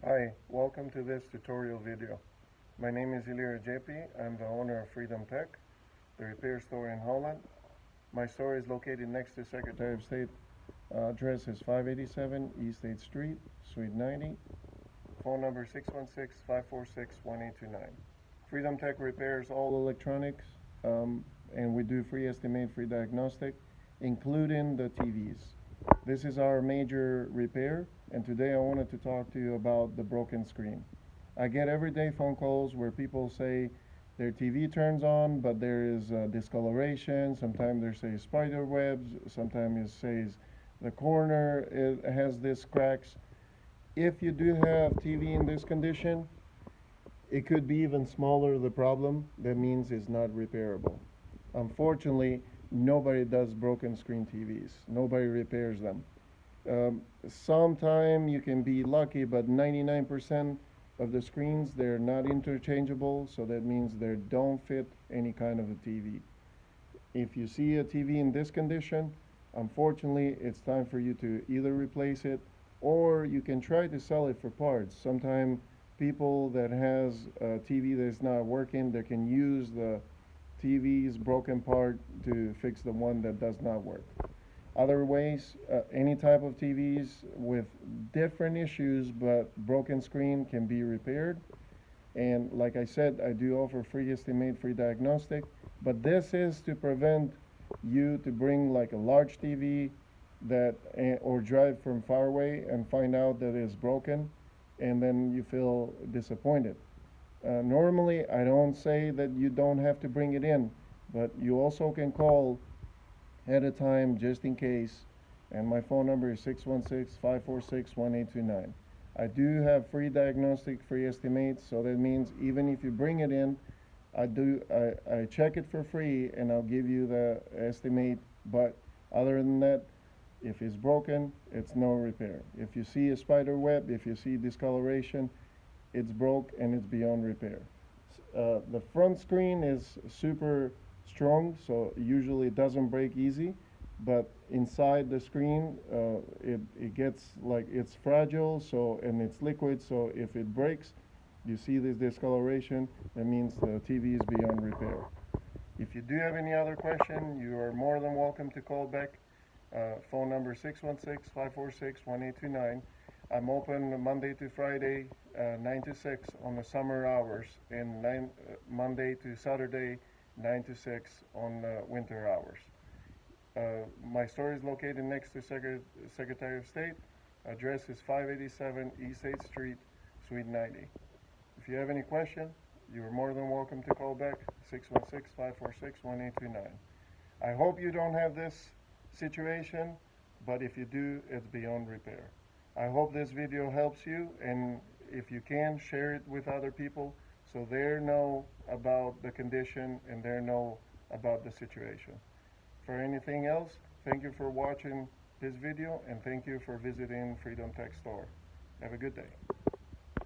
Hi, welcome to this tutorial video. My name is Ilira JP. I'm the owner of Freedom Tech, the repair store in Holland. My store is located next to Secretary of State. Address is 587 East 8th Street, Suite 90. Phone number 616-546-1829. Freedom Tech repairs all electronics, and we do free estimate, free diagnostic, including the TVs. This is our major repair, and today I wanted to talk to you about the broken screen. I get everyday phone calls where people say their TV turns on, but there is discoloration. Sometimes they say spiderwebs. Sometimes it says the corner has this cracks. If you do have TV in this condition, it could be even smaller the problem. That means it's not repairable. Unfortunately, nobody does broken screen TVs. Nobody repairs them. Sometime you can be lucky, but 99% of the screens, they're not interchangeable, so that means they don't fit any kind of a TV. If you see a TV in this condition, unfortunately, it's time for you to either replace it or you can try to sell it for parts. Sometimes people that has a TV that's not working, they can use the TV's broken part to fix the one that does not work. Other ways, any type of TVs with different issues but broken screen can be repaired. And like I said, I do offer free estimate, free diagnostic, but this is to prevent you to bring like a large TV that or drive from far away and find out that it's broken and then you feel disappointed. Normally, I don't say that you don't have to bring it in, but you also can call at a time just in case. And my phone number is 616-546-1829. I do have free diagnostic, free estimates, so that means even if you bring it in, I check it for free and I'll give you the estimate. But other than that, if it's broken, it's no repair. If you see a spider web, if you see discoloration, it's broke and it's beyond repair. The front screen is super strong, so usually it doesn't break easy, but inside the screen it gets like it's fragile, so and it's liquid, so if it breaks, you see this discoloration, that means the TV is beyond repair. If you do have any other question, you are more than welcome to call back. Phone number 616-546-1829. I'm open Monday to Friday, 9 to 6 on the summer hours, and Monday to Saturday, 9 to 6 on winter hours. My store is located next to Secretary of State. Address is 587 East 8th Street, Suite 90. If you have any question, you are more than welcome to call back, 616-546-1829. I hope you don't have this situation, but if you do, it's beyond repair. I hope this video helps you, and if you can, share it with other people so they know about the condition and they know about the situation. For anything else, thank you for watching this video and thank you for visiting Freedom Tech Store. Have a good day.